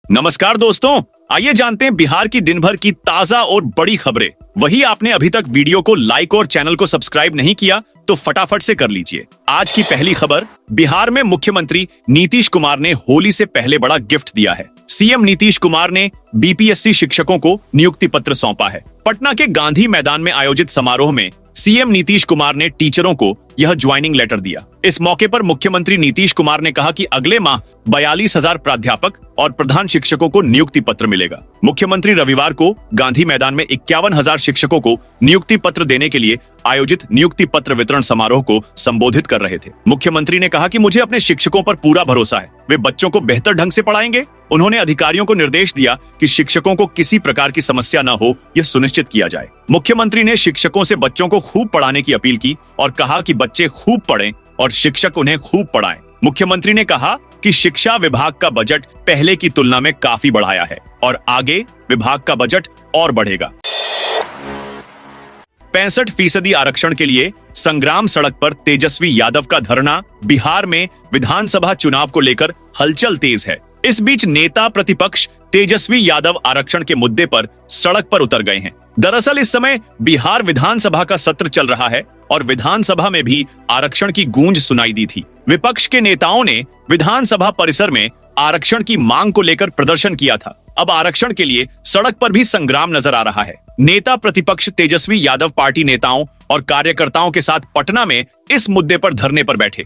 नमस्कार दोस्तों, आइए जानते हैं बिहार की दिन भर की ताजा और बड़ी खबरें। वही आपने अभी तक वीडियो को लाइक और चैनल को सब्सक्राइब नहीं किया तो फटाफट से कर लीजिए। आज की पहली खबर, बिहार में मुख्यमंत्री नीतीश कुमार ने होली से पहले बड़ा गिफ्ट दिया है। सीएम नीतीश कुमार ने बीपीएससी शिक्षकों को नियुक्ति पत्र सौंपा है। पटना के गांधी मैदान में आयोजित समारोह में सीएम नीतीश कुमार ने टीचरों को यह ज्वाइनिंग लेटर दिया। इस मौके पर मुख्यमंत्री नीतीश कुमार ने कहा कि अगले माह 42,000 प्राध्यापक और प्रधान शिक्षकों को नियुक्ति पत्र मिलेगा। मुख्यमंत्री रविवार को गांधी मैदान में 51,000 शिक्षकों को नियुक्ति पत्र देने के लिए आयोजित नियुक्ति पत्र वितरण समारोह को संबोधित कर रहे थे। मुख्यमंत्री ने कहा कि मुझे अपने शिक्षकों पर पूरा भरोसा है, वे बच्चों को बेहतर ढंग से पढ़ाएंगे। उन्होंने अधिकारियों को निर्देश दिया कि शिक्षकों को किसी प्रकार की समस्या न हो, यह सुनिश्चित किया जाए। मुख्यमंत्री ने शिक्षकों से बच्चों को खूब पढ़ाने की अपील की और कहा कि बच्चे खूब पढ़ें और शिक्षक उन्हें खूब पढ़ाएं। मुख्यमंत्री ने कहा कि शिक्षा विभाग का बजट पहले की तुलना में काफी बढ़ाया है और आगे विभाग का बजट और बढ़ेगा। 65% आरक्षण के लिए संग्राम सड़क पर तेजस्वी यादव का धरना। बिहार में विधानसभा चुनाव को लेकर हलचल तेज है। इस बीच नेता प्रतिपक्ष तेजस्वी यादव आरक्षण के मुद्दे पर सड़क पर उतर गए हैं। दरअसल इस समय बिहार विधानसभा का सत्र चल रहा है और विधानसभा में भी आरक्षण की गूंज सुनाई दी थी। विपक्ष के नेताओं ने विधानसभा परिसर में आरक्षण की मांग को लेकर प्रदर्शन किया था। अब आरक्षण के लिए सड़क पर भी संग्राम नजर आ रहा है। नेता प्रतिपक्ष तेजस्वी यादव पार्टी नेताओं और कार्यकर्ताओं के साथ पटना में इस मुद्दे पर धरने पर बैठे।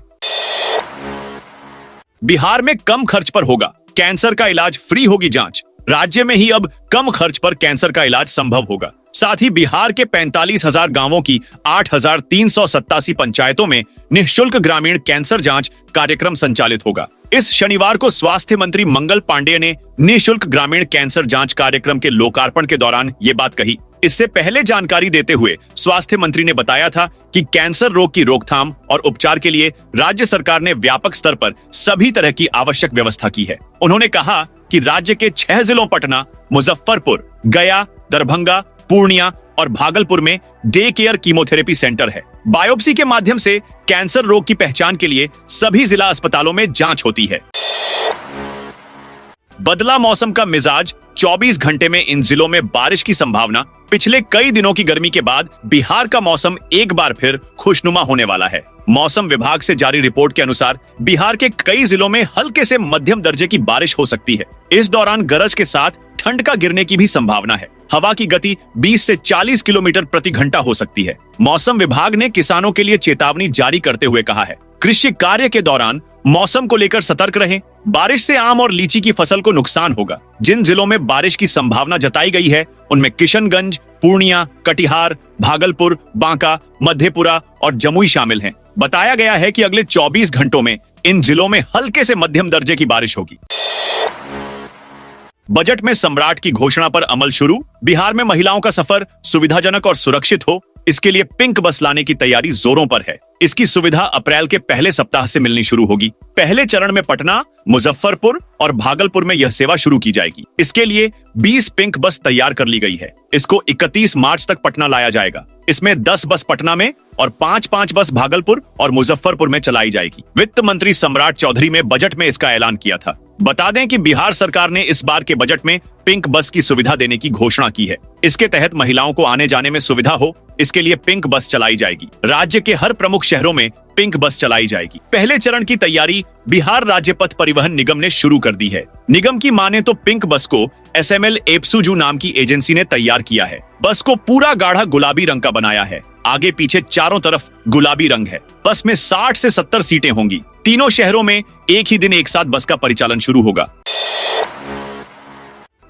बिहार में कम खर्च पर होगा कैंसर का इलाज, फ्री होगी जांच। राज्य में ही अब कम खर्च पर कैंसर का इलाज संभव होगा। साथ ही बिहार के 45,000 गांवों की 8,387 पंचायतों में निःशुल्क ग्रामीण कैंसर जांच कार्यक्रम संचालित होगा। इस शनिवार को स्वास्थ्य मंत्री मंगल पांडेय ने निःशुल्क ग्रामीण कैंसर जांच कार्यक्रम के लोकार्पण के दौरान ये बात कही। इससे पहले जानकारी देते हुए स्वास्थ्य मंत्री ने बताया था कि कैंसर रोग की रोकथाम और उपचार के लिए राज्य सरकार ने व्यापक स्तर पर सभी तरह की आवश्यक व्यवस्था की है। उन्होंने कहा कि राज्य के 6 जिलों पटना, मुजफ्फरपुर, गया, दरभंगा, पूर्णिया और भागलपुर में डे केयर कीमोथेरेपी सेंटर है। बायोप्सी के माध्यम से कैंसर रोग की पहचान के लिए सभी जिला अस्पतालों में जांच होती है। बदला मौसम का मिजाज, 24 घंटे में इन जिलों में बारिश की संभावना। पिछले कई दिनों की गर्मी के बाद बिहार का मौसम एक बार फिर खुशनुमा होने वाला है। मौसम विभाग से जारी रिपोर्ट के अनुसार बिहार के कई जिलों में हल्के से मध्यम दर्जे की बारिश हो सकती है। इस दौरान गरज के साथ ठंड का गिरने की भी संभावना है। हवा की गति 20 से 40 किलोमीटर प्रति घंटा हो सकती है। मौसम विभाग ने किसानों के लिए चेतावनी जारी करते हुए कहा है, कृषि कार्य के दौरान मौसम को लेकर सतर्क रहें। बारिश से आम और लीची की फसल को नुकसान होगा। जिन जिलों में बारिश की संभावना जताई गई है उनमें किशनगंज, पूर्णिया, कटिहार, भागलपुर, बांका, मधेपुरा और जमुई शामिल हैं। बताया गया है कि अगले 24 घंटों में इन जिलों में हल्के से मध्यम दर्जे की बारिश होगी। बजट में सम्राट की घोषणा पर अमल शुरू। बिहार में महिलाओं का सफर सुविधाजनक और सुरक्षित हो, इसके लिए पिंक बस लाने की तैयारी जोरों पर है। इसकी सुविधा अप्रैल के पहले सप्ताह से मिलनी शुरू होगी। पहले चरण में पटना, मुजफ्फरपुर और भागलपुर में यह सेवा शुरू की जाएगी। इसके लिए 20 पिंक बस तैयार कर ली गई है। इसको 31 मार्च तक पटना लाया जाएगा। इसमें 10 बस पटना में और 5-5 बस भागलपुर और मुजफ्फरपुर में चलाई जाएगी। वित्त मंत्री सम्राट चौधरी ने बजट में इसका ऐलान किया था। बता दें कि बिहार सरकार ने इस बार के बजट में पिंक बस की सुविधा देने की घोषणा की है। इसके तहत महिलाओं को आने जाने में सुविधा हो, इसके लिए पिंक बस चलाई जाएगी। राज्य के हर प्रमुख शहरों में पिंक बस चलाई जाएगी। पहले चरण की तैयारी बिहार राज्य पथ परिवहन निगम ने शुरू कर दी है। निगम की माने तो पिंक बस को SML एप्सुजू नाम की एजेंसी ने तैयार किया है। बस को पूरा गाढ़ा गुलाबी रंग का बनाया है। आगे पीछे चारों तरफ गुलाबी रंग है। बस में 60 से 70 सीटें होंगी। तीनों शहरों में एक ही दिन एक साथ बस का परिचालन शुरू होगा।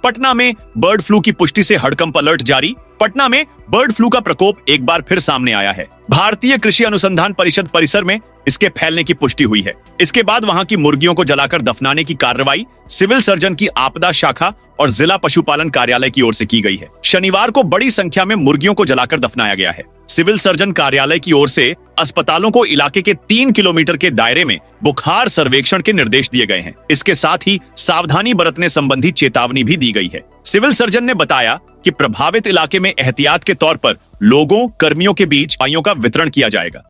पटना में बर्ड फ्लू की पुष्टि से हड़कंप अलर्ट जारी। पटना में बर्ड फ्लू का प्रकोप एक बार फिर सामने आया है। भारतीय कृषि अनुसंधान परिषद परिसर में इसके फैलने की पुष्टि हुई है। इसके बाद वहां की मुर्गियों को जलाकर दफनाने की कार्रवाई सिविल सर्जन की आपदा शाखा और जिला पशुपालन कार्यालय की ओर से की गई है। शनिवार को बड़ी संख्या में मुर्गियों को जलाकर दफनाया गया है। सिविल सर्जन कार्यालय की ओर से अस्पतालों को इलाके के 3 किलोमीटर के दायरे में बुखार सर्वेक्षण के निर्देश दिए गए हैं। इसके साथ ही सावधानी बरतने संबंधी चेतावनी भी दी गई है। सिविल सर्जन ने बताया कि प्रभावित इलाके में एहतियात के तौर पर लोगों, कर्मियों के बीच दवाइयों का वितरण किया जाएगा।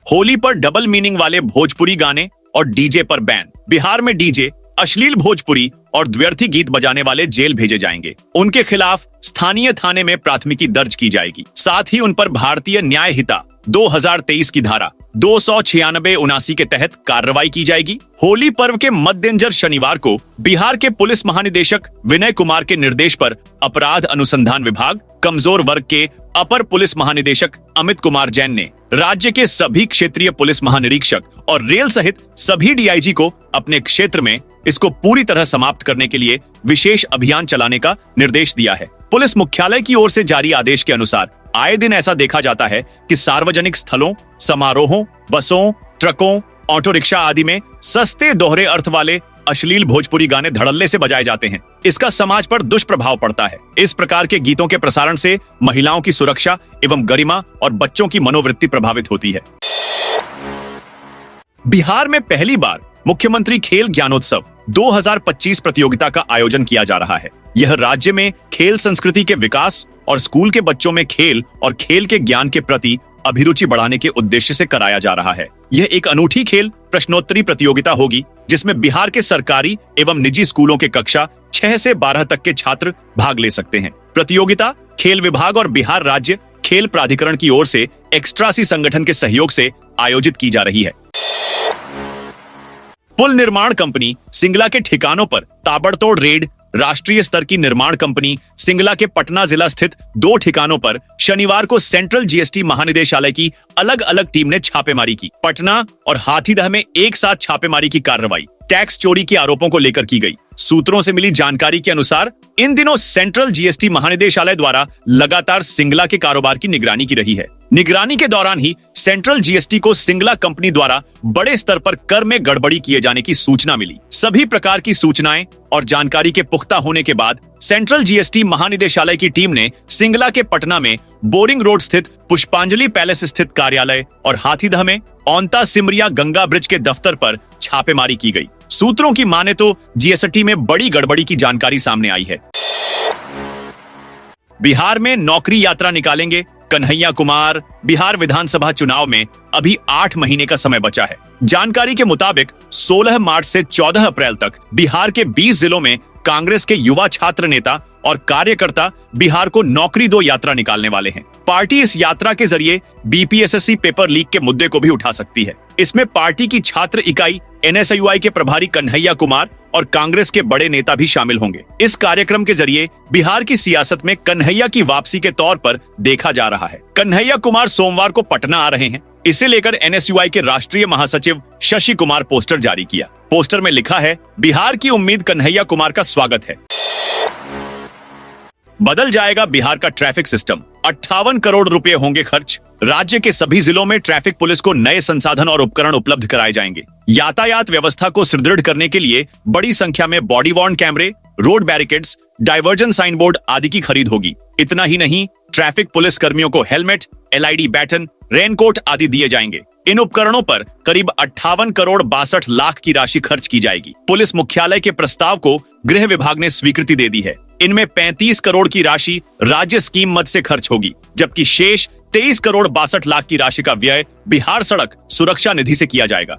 होली पर डबल मीनिंग वाले भोजपुरी गाने और डीजे पर बैन। बिहार में डीजे अश्लील भोजपुरी और द्व्यर्थी गीत बजाने वाले जेल भेजे जाएंगे। उनके खिलाफ स्थानीय थाने में प्राथमिकी दर्ज की जाएगी। साथ ही उन पर भारतीय न्याय हिता 2023 की धारा 296-79 के तहत कार्रवाई की जाएगी। होली पर्व के मद्देनजर शनिवार को बिहार के पुलिस महानिदेशक विनय कुमार के निर्देश पर अपराध अनुसंधान विभाग, कमजोर वर्ग के अपर पुलिस महानिदेशक अमित कुमार जैन ने राज्य के सभी क्षेत्रीय पुलिस महानिरीक्षक और रेल सहित सभी डीआईजी को अपने क्षेत्र में इसको पूरी तरह समाप्त करने के लिए विशेष अभियान चलाने का निर्देश दिया है। पुलिस मुख्यालय की ओर से जारी आदेश के अनुसार आए दिन ऐसा देखा जाता है कि सार्वजनिक स्थलों, समारोहों, बसों, ट्रकों, ऑटो रिक्शा आदि में सस्ते दोहरे अर्थ वाले अश्लील भोजपुरी गाने धड़ल्ले से बजाए जाते हैं। इसका समाज पर दुष्प्रभाव पड़ता है। इस प्रकार के गीतों के प्रसारण से महिलाओं की सुरक्षा एवं गरिमा और बच्चों की मनोवृत्ति प्रभावित होती है। बिहार में पहली बार मुख्यमंत्री खेल ज्ञानोत्सव 2025 प्रतियोगिता का आयोजन किया जा रहा है। यह राज्य में खेल संस्कृति के विकास और स्कूल के बच्चों में खेल और खेल के ज्ञान के प्रति अभिरुचि बढ़ाने के उद्देश्य से कराया जा रहा है। यह एक अनूठी खेल प्रश्नोत्तरी प्रतियोगिता होगी जिसमें बिहार के सरकारी एवं निजी स्कूलों के कक्षा 6 से 12 तक के छात्र भाग ले सकते हैं। प्रतियोगिता खेल विभाग और बिहार राज्य खेल प्राधिकरण की ओर से एक्स्ट्रासी संगठन के सहयोग से आयोजित की जा रही है। पुल निर्माण कंपनी सिंगला के ठिकानों पर ताबड़तोड़ रेड। राष्ट्रीय स्तर की निर्माण कंपनी सिंगला के पटना जिला स्थित 2 ठिकानों पर शनिवार को सेंट्रल जीएसटी महानिदेशालय की अलग अलग टीम ने छापेमारी की। पटना और हाथीदह में एक साथ छापेमारी की कार्रवाई टैक्स चोरी के आरोपों को लेकर की गई। सूत्रों से मिली जानकारी के अनुसार इन दिनों सेंट्रल जीएसटी महानिदेशालय द्वारा लगातार सिंगला के कारोबार की निगरानी की रही है। निगरानी के दौरान ही सेंट्रल जीएसटी को सिंगला कंपनी द्वारा बड़े स्तर पर कर में गड़बड़ी किए जाने की सूचना मिली। सभी प्रकार की सूचनाएं और जानकारी के पुख्ता होने के बाद सेंट्रल जीएसटी महानिदेशालय की टीम ने सिंगला के पटना में बोरिंग रोड स्थित पुष्पांजलि पैलेस स्थित कार्यालय और हाथीदह में औंता सिमरिया गंगा ब्रिज के दफ्तर पर छापेमारी की गई। सूत्रों की माने तो जीएसटी में बड़ी गड़बड़ी की जानकारी सामने आई है। बिहार में नौकरी यात्रा निकालेंगे कन्हैया कुमार। बिहार विधानसभा चुनाव में अभी 8 महीने का समय बचा है। जानकारी के मुताबिक 16 मार्च से 14 अप्रैल तक बिहार के 20 जिलों में कांग्रेस के युवा छात्र नेता और कार्यकर्ता बिहार को नौकरी दो यात्रा निकालने वाले हैं। पार्टी इस यात्रा के जरिए बीपीएसएससी पेपर लीक के मुद्दे को भी उठा सकती है। इसमें पार्टी की छात्र इकाई एनएसयूआई के प्रभारी कन्हैया कुमार और कांग्रेस के बड़े नेता भी शामिल होंगे। इस कार्यक्रम के जरिए बिहार की सियासत में कन्हैया की वापसी के तौर पर देखा जा रहा है। कन्हैया कुमार सोमवार को पटना आ रहे हैं। इसे लेकर एनएसयूआई के राष्ट्रीय महासचिव शशि कुमार पोस्टर जारी किया। पोस्टर में लिखा है, बिहार की उम्मीद कन्हैया कुमार का स्वागत है। बदल जाएगा बिहार का ट्रैफिक सिस्टम, 58 करोड़ रुपए होंगे खर्च। राज्य के सभी जिलों में ट्रैफिक पुलिस को नए संसाधन और उपकरण उपलब्ध कराए जाएंगे। यातायात व्यवस्था को सुदृढ़ करने के लिए बड़ी संख्या में body worn cameras, road barricades, diversion sign board आदि की खरीद होगी। इतना ही नहीं, ट्रैफिक पुलिस कर्मियों को हेलमेट, एलईडी बैटन, रेनकोट आदि दिए जाएंगे। इन उपकरणों पर करीब 58 करोड़ 62 लाख की राशि खर्च की जाएगी। पुलिस मुख्यालय के प्रस्ताव को गृह विभाग ने स्वीकृति दे दी है। इनमें 35 करोड़ की राशि राज्य स्कीम मद से खर्च होगी, जबकि शेष 23 करोड़ 62 लाख की राशि का व्यय बिहार सड़क सुरक्षा निधि से किया जाएगा।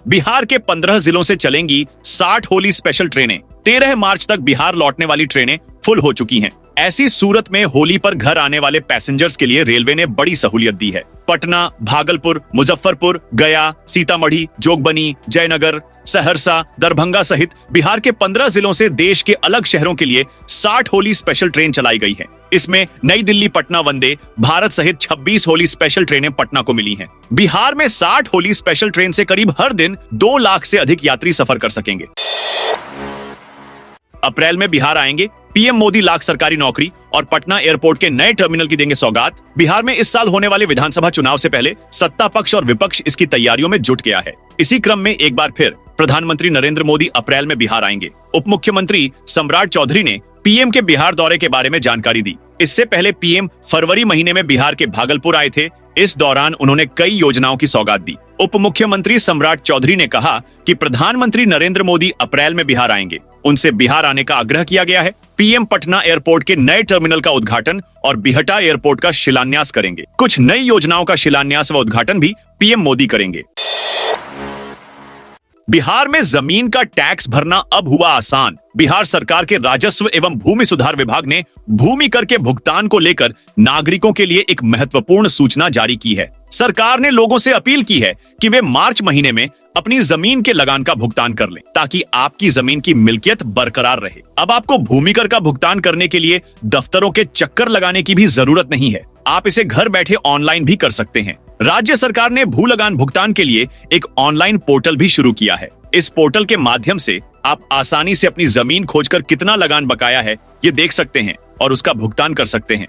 बिहार के 15 जिलों से चलेंगी 60 होली स्पेशल ट्रेनें। 13 मार्च तक बिहार लौटने वाली ट्रेनें फुल हो चुकी हैं। ऐसी सूरत में होली पर घर आने वाले पैसेंजर्स के लिए रेलवे ने बड़ी सहूलियत दी है। पटना, भागलपुर, मुजफ्फरपुर, गया, सीतामढ़ी, जोगबनी, जयनगर, सहरसा, दरभंगा सहित बिहार के 15 जिलों से देश के अलग शहरों के लिए 60 होली स्पेशल ट्रेन चलाई गई है। इसमें नई दिल्ली पटना वंदे भारत सहित 26 होली स्पेशल ट्रेनें पटना को मिली हैं। बिहार में 60 होली स्पेशल ट्रेन से करीब हर दिन 2 लाख से अधिक यात्री सफर कर सकेंगे। अप्रैल में बिहार आएंगे पीएम मोदी, लाख सरकारी नौकरी और पटना एयरपोर्ट के नए टर्मिनल की देंगे सौगात। बिहार में इस साल होने वाले विधानसभा चुनाव से पहले सत्ता पक्ष और विपक्ष इसकी तैयारियों में जुट गया है। इसी क्रम में एक बार फिर प्रधानमंत्री नरेंद्र मोदी अप्रैल में बिहार आएंगे। उप मुख्यमंत्री सम्राट चौधरी ने पीएम के बिहार दौरे के बारे में जानकारी दी। इससे पहले पीएम फरवरी महीने में बिहार के भागलपुर आए थे। इस दौरान उन्होंने कई योजनाओं की सौगात दी। उप मुख्यमंत्री सम्राट चौधरी ने कहा कि प्रधानमंत्री नरेंद्र मोदी अप्रैल में बिहार आएंगे। उनसे बिहार आने का आग्रह किया गया है। पीएम पटना एयरपोर्ट के नए टर्मिनल का उद्घाटन और बिहटा एयरपोर्ट का शिलान्यास करेंगे। कुछ नई योजनाओं का शिलान्यास व उद्घाटन भी पीएम मोदी करेंगे। बिहार में जमीन का टैक्स भरना अब हुआ आसान। बिहार सरकार के राजस्व एवं भूमि सुधार विभाग ने भूमि कर के भुगतान को लेकर नागरिकों के लिए एक महत्वपूर्ण सूचना जारी की है। सरकार ने लोगों से अपील की है कि वे मार्च महीने में अपनी जमीन के लगान का भुगतान कर लें, ताकि आपकी जमीन की मिल्कियत बरकरार रहे। अब आपको भूमि कर का भुगतान करने के लिए दफ्तरों के चक्कर लगाने की भी जरूरत नहीं है। आप इसे घर बैठे ऑनलाइन भी कर सकते हैं। राज्य सरकार ने भू लगान भुगतान के लिए एक ऑनलाइन पोर्टल भी शुरू किया है। इस पोर्टल के माध्यम से आप आसानी से अपनी जमीन खोजकर कितना लगान बकाया है ये देख सकते हैं और उसका भुगतान कर सकते हैं।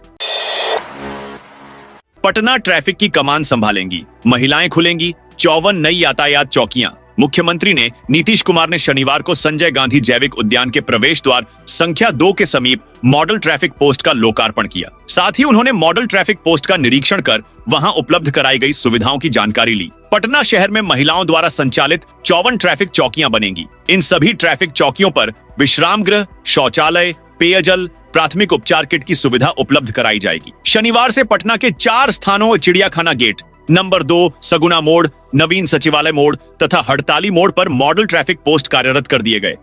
पटना ट्रैफिक की कमान संभालेंगी, महिलाएं खुलेंगी 54 नई यातायात चौकियां। मुख्यमंत्री ने नीतीश कुमार ने शनिवार को संजय गांधी जैविक उद्यान के प्रवेश द्वार संख्या 2 के समीप मॉडल ट्रैफिक पोस्ट का लोकार्पण किया। साथ ही उन्होंने मॉडल ट्रैफिक पोस्ट का निरीक्षण कर वहां उपलब्ध कराई गई सुविधाओं की जानकारी ली। पटना शहर में महिलाओं द्वारा संचालित 54 ट्रैफिक चौकियां बनेंगी। इन सभी ट्रैफिक चौकियों पर विश्राम गृह, शौचालय, पेयजल, प्राथमिक उपचार किट की सुविधा उपलब्ध कराई जाएगी। शनिवार से पटना के 4 स्थानों चिड़ियाखाना गेट, नंबर 2 सगुना मोड़, नवीन सचिवालय मोड़ तथा हड़ताली मोड़ पर मॉडल ट्रैफिक पोस्ट कार्यरत कर दिए गए।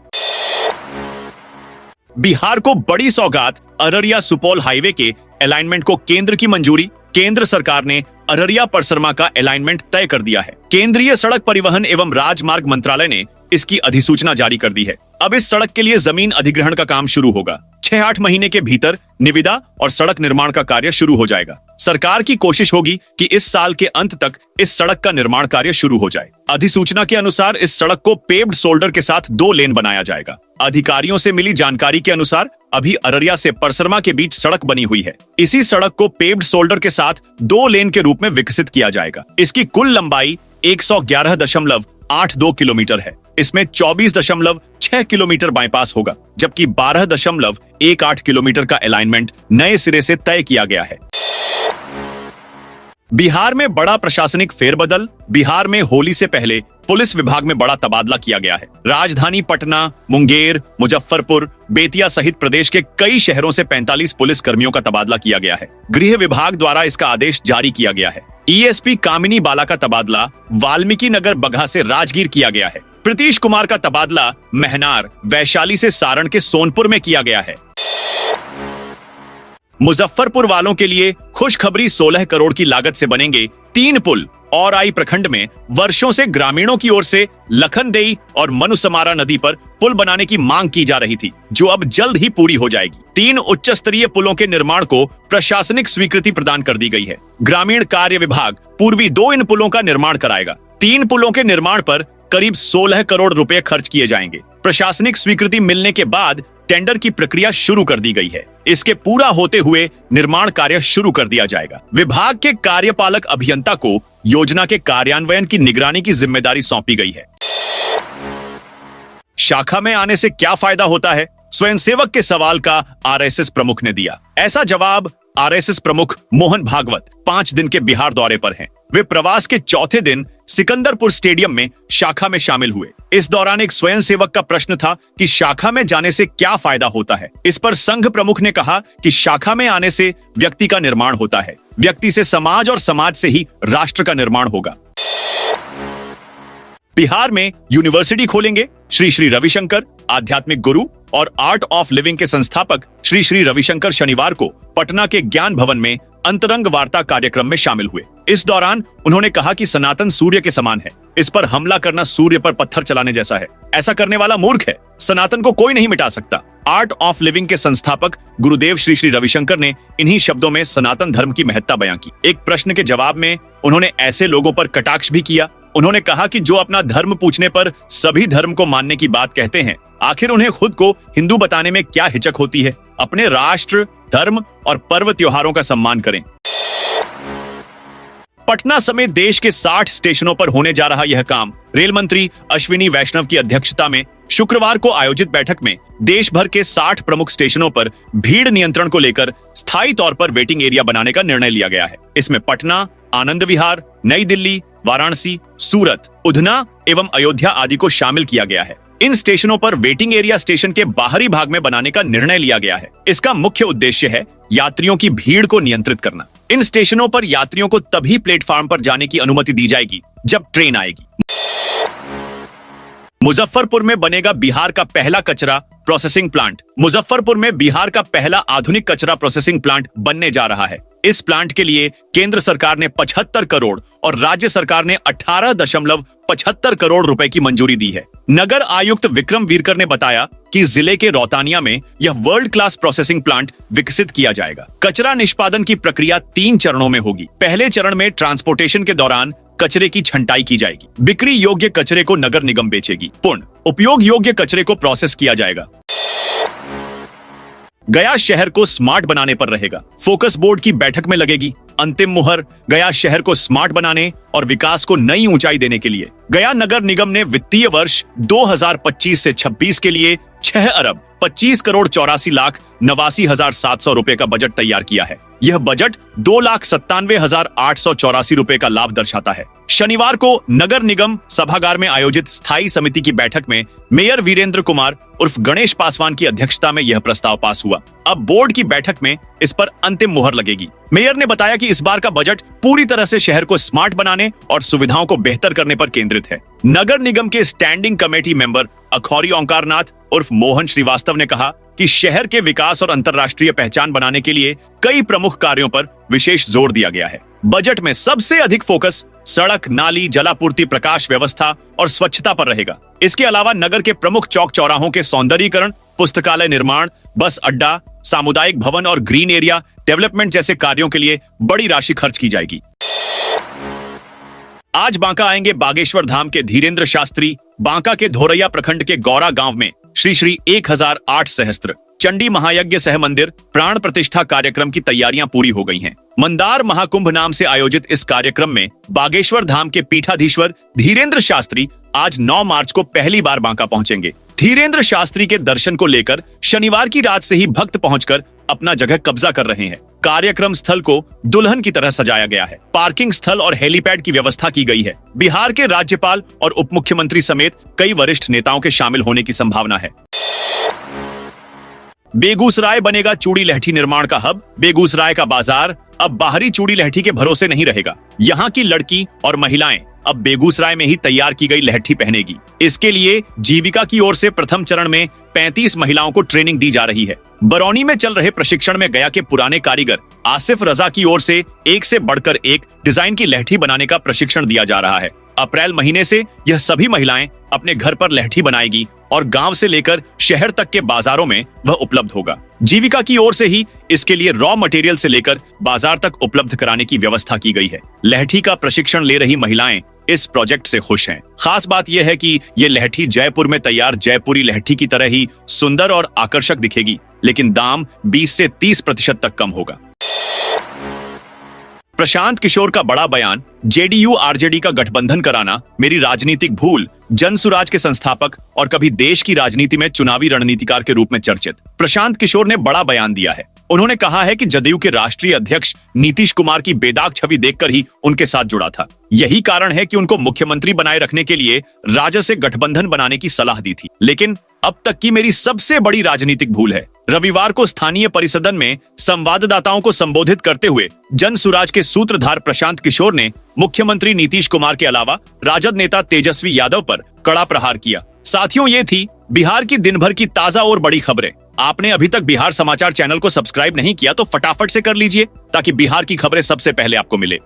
बिहार को बड़ी सौगात, अररिया सुपौल हाईवे के अलाइनमेंट को केंद्र की मंजूरी। केंद्र सरकार ने अररिया परसरमा का अलाइनमेंट तय कर दिया है। केंद्रीय सड़क परिवहन एवं राजमार्ग मंत्रालय ने इसकी अधिसूचना जारी कर दी है। अब इस सड़क के लिए जमीन अधिग्रहण का काम शुरू होगा। 6-8 महीने के भीतर निविदा और सड़क निर्माण का कार्य शुरू हो जाएगा। सरकार की कोशिश होगी कि इस साल के अंत तक इस सड़क का निर्माण कार्य शुरू हो जाए। अधिसूचना के अनुसार इस सड़क को पेव्ड शोल्डर के साथ 2 लेन बनाया जाएगा। अधिकारियों से मिली जानकारी के अनुसार अभी अररिया से परसरमा के बीच सड़क बनी हुई है। इसी सड़क को पेव्ड शोल्डर के साथ 2 लेन के रूप में विकसित किया जाएगा। इसकी कुल लंबाई 111.82 किलोमीटर है। इसमें 24.6 किलोमीटर बाईपास होगा, जबकि 12.18 किलोमीटर का अलाइनमेंट नए सिरे से तय किया गया है। बिहार में बड़ा प्रशासनिक फेरबदल। बिहार में होली से पहले पुलिस विभाग में बड़ा तबादला किया गया है। राजधानी पटना, मुंगेर, मुजफ्फरपुर, बेतिया सहित प्रदेश के कई शहरों से 45 पुलिस कर्मियों का तबादला किया गया है। गृह विभाग द्वारा इसका आदेश जारी किया गया है। ईएसपी कामिनी बाला का तबादला वाल्मीकि नगर बगहा से राजगीर किया गया है। प्रीतीश कुमार का तबादला महनार, वैशाली से सारण के सोनपुर में किया गया है। मुजफ्फरपुर वालों के लिए खुशखबरी, 16 करोड़ की लागत से बनेंगे 3 पुल। औराई प्रखंड में वर्षों से ग्रामीणों की ओर से लखनदेई और मनुसमारा नदी पर पुल बनाने की मांग की जा रही थी, जो अब जल्द ही पूरी हो जाएगी। 3 उच्च स्तरीय पुलों के निर्माण को प्रशासनिक स्वीकृति प्रदान कर दी गई है। ग्रामीण कार्य विभाग पूर्वी 2 इन पुलों का निर्माण कराएगा। 3 पुलों के निर्माण पर करीब 16 करोड़ रुपए खर्च किए जाएंगे। प्रशासनिक स्वीकृति मिलने के बाद टेंडर की प्रक्रिया शुरू कर दी गई है। इसके पूरा होते हुए निर्माण कार्य शुरू कर दिया जाएगा। विभाग के कार्यपालक अभियंता को योजना के कार्यान्वयन की निगरानी की जिम्मेदारी सौंपी गई है। शाखा में आने से क्या फायदा होता है? स्वयंसेवक के सवाल का आरएसएस प्रमुख ने दिया। ऐसा जवाब आरएसएस प्रमुख मोहन भागवत 5 दिन के बिहार दौरे पर हैं। वे प्रवास के चौथे दिन सिकंदरपुर स्टेडियम में शाखा में शामिल हुए। इस दौरान एक स्वयंसेवक का प्रश्न था कि शाखा में जाने से क्या फायदा होता है। इस पर संघ प्रमुख ने कहा कि शाखा में आने से व्यक्ति का निर्माण होता है, व्यक्ति से समाज और समाज से ही राष्ट्र का निर्माण होगा। बिहार में यूनिवर्सिटी खोलेंगे श्री श्री रविशंकर, आध्यात्मिक गुरु और आर्ट ऑफ लिविंग के संस्थापक श्री श्री रविशंकर शनिवार को पटना के ज्ञान भवन में अंतरंग वार्ता कार्यक्रम में शामिल हुए। इस दौरान उन्होंने कहा कि सनातन सूर्य के समान है, इस पर हमला करना सूर्य पर पत्थर चलाने जैसा है। ऐसा करने वाला मूर्ख है। सनातन को कोई नहीं मिटा सकता। आर्ट ऑफ लिविंग के संस्थापक गुरुदेव श्री श्री रविशंकर ने इन्हीं शब्दों में सनातन धर्म की महत्ता बयां की। एक प्रश्न के जवाब में उन्होंने ऐसे लोगों पर कटाक्ष भी किया। उन्होंने कहा कि जो अपना धर्म पूछने पर सभी धर्म को मानने की बात कहते हैं, आखिर उन्हें खुद को हिंदू बताने में क्या हिचक होती है? अपने राष्ट्र, धर्म और पर्व त्योहारों का सम्मान करें। पटना समेत देश के 60 स्टेशनों पर होने जा रहा यह काम रेल मंत्री अश्विनी वैष्णव की अध्यक्षता में शुक्रवार को आयोजित बैठक में देश भर के 60 प्रमुख स्टेशनों पर भीड़ नियंत्रण को लेकर स्थायी तौर पर वेटिंग एरिया बनाने का निर्णय लिया गया है। इसमें पटना, आनंद विहार, नई दिल्ली, वाराणसी, सूरत, उधना एवं अयोध्या आदि को शामिल किया गया है। इन स्टेशनों पर वेटिंग एरिया स्टेशन के बाहरी भाग में बनाने का निर्णय लिया गया है। इसका मुख्य उद्देश्य है यात्रियों की भीड़ को नियंत्रित करना। इन स्टेशनों पर यात्रियों को तभी प्लेटफॉर्म पर जाने की अनुमति दी जाएगी जब ट्रेन आएगी। मुजफ्फरपुर में बनेगा बिहार का पहला कचरा प्रोसेसिंग प्लांट। मुजफ्फरपुर में बिहार का पहला आधुनिक कचरा प्रोसेसिंग प्लांट बनने जा रहा है। इस प्लांट के लिए केंद्र सरकार ने 75 करोड़ और राज्य सरकार ने 18.75 करोड़ रुपए की मंजूरी दी है। नगर आयुक्त विक्रम वीरकर ने बताया कि जिले के रौतानिया में यह वर्ल्ड क्लास प्रोसेसिंग प्लांट विकसित किया जाएगा। कचरा निष्पादन की प्रक्रिया 3 चरणों में होगी। पहले चरण में ट्रांसपोर्टेशन के दौरान कचरे की छंटाई की जाएगी। बिक्री योग्य कचरे को नगर निगम बेचेगी। पुनः उपयोग योग्य कचरे को प्रोसेस किया जाएगा। गया शहर को स्मार्ट बनाने पर रहेगा। फोकस बोर्ड की बैठक में लगेगी अंतिम मुहर। गया शहर को स्मार्ट बनाने और विकास को नई ऊंचाई देने के लिए गया नगर निगम ने वित्तीय वर्ष 2025 से 26 के लिए 6 अरब 25 करोड़ 84 लाख 89,700 रुपए का बजट तैयार किया है। यह बजट 2,97,884 रुपए का लाभ दर्शाता है। शनिवार को नगर निगम सभागार में आयोजित स्थायी समिति की बैठक में मेयर वीरेंद्र कुमार उर्फ गणेश पासवान की अध्यक्षता में यह प्रस्ताव पास हुआ। अब बोर्ड की बैठक में इस पर अंतिम मुहर लगेगी। मेयर ने बताया कि इस बार का बजट पूरी तरह से शहर को स्मार्ट बनाने और सुविधाओं को बेहतर करने पर केंद्रित है। नगर निगम के standing committee member Akhauri Omkarnath उर्फ मोहन श्रीवास्तव ने कहा कि शहर के विकास और अंतर्राष्ट्रीय पहचान बनाने के लिए कई प्रमुख कार्यों पर विशेष जोर दिया गया है। बजट में सबसे अधिक फोकस सड़क, नाली, जलापूर्ति, प्रकाश व्यवस्था और स्वच्छता पर रहेगा। इसके अलावा नगर के प्रमुख चौक चौराहों के सौंदर्यीकरण, पुस्तकालय निर्माण, बस अड्डा, सामुदायिक भवन और ग्रीन एरिया डेवलपमेंट जैसे कार्यों के लिए बड़ी राशि खर्च की जाएगी। आज बांका आएंगे बागेश्वर धाम के धीरेन्द्र शास्त्री। बांका के धोरैया प्रखंड के गौरा गांव में श्री श्री 1008 सहस्त्र चंडी महायज्ञ सह मंदिर प्राण प्रतिष्ठा कार्यक्रम की तैयारियां पूरी हो गई हैं। मंदार महाकुंभ नाम से आयोजित इस कार्यक्रम में बागेश्वर धाम के पीठाधीश्वर धीरेन्द्र शास्त्री आज 9 मार्च को पहली बार बांका पहुंचेंगे। धीरेन्द्र शास्त्री के दर्शन को लेकर शनिवार की रात से ही भक्त पहुंचकर अपना जगह कब्जा कर रहे हैं। कार्यक्रम स्थल को दुल्हन की तरह सजाया गया है। पार्किंग स्थल और हेलीपैड की व्यवस्था की गई है। बिहार के राज्यपाल और उप मुख्यमंत्री समेत कई वरिष्ठ नेताओं के शामिल होने की संभावना है। बेगूसराय बनेगा चूड़ी लहठी निर्माण का हब। बेगूसराय का बाजार अब बाहरी चूड़ी लहठी के भरोसे नहीं रहेगा। यहाँ की लड़की और महिलाएं अब बेगूसराय में ही तैयार की गई लहठी पहनेगी। इसके लिए जीविका की ओर से प्रथम चरण में 35 महिलाओं को ट्रेनिंग दी जा रही है। बरौनी में चल रहे प्रशिक्षण में गया के पुराने कारीगर आसिफ रजा की ओर से एक से बढ़कर एक डिजाइन की लहठी बनाने का प्रशिक्षण दिया जा रहा है। अप्रैल महीने से यह सभी महिलाएं अपने घर पर लहठी बनाएगी और गांव से लेकर शहर तक के बाजारों में वह उपलब्ध होगा। जीविका की ओर से ही इसके लिए रॉ मटेरियल से लेकर बाजार तक उपलब्ध कराने की व्यवस्था की गई है। लहठी का प्रशिक्षण ले रही महिलाएं इस प्रोजेक्ट से खुश हैं। खास बात यह है कि ये लहठी जयपुर में तैयार जयपुरी लहठी की तरह ही सुंदर और आकर्षक दिखेगी, लेकिन दाम 20 से 30% तक कम होगा। प्रशांत किशोर का बड़ा बयान, जेडीयू आरजेडी का गठबंधन कराना मेरी राजनीतिक भूल। जनसुराज के संस्थापक और कभी देश की राजनीति में चुनावी रणनीतिकार के रूप में चर्चित प्रशांत किशोर ने बड़ा बयान दिया है। उन्होंने कहा है कि जदयू के राष्ट्रीय अध्यक्ष नीतीश कुमार की बेदाग छवि देखकर ही उनके साथ जुड़ा था। यही कारण है कि उनको मुख्यमंत्री बनाए रखने के लिए राजद से गठबंधन बनाने की सलाह दी थी, लेकिन अब तक की मेरी सबसे बड़ी राजनीतिक भूल है। रविवार को स्थानीय परिसदन में संवाददाताओं को संबोधित करते हुए जनसुराज के सूत्रधार प्रशांत किशोर ने मुख्यमंत्री नीतीश कुमार के अलावा राजद नेता तेजस्वी यादव पर कड़ा प्रहार किया। साथियों, ये थी बिहार की दिन भर की ताजा और बड़ी खबरें। आपने अभी तक बिहार समाचार चैनल को सब्सक्राइब नहीं किया तो फटाफट से कर लीजिए ताकि बिहार की खबरें सबसे पहले आपको मिले।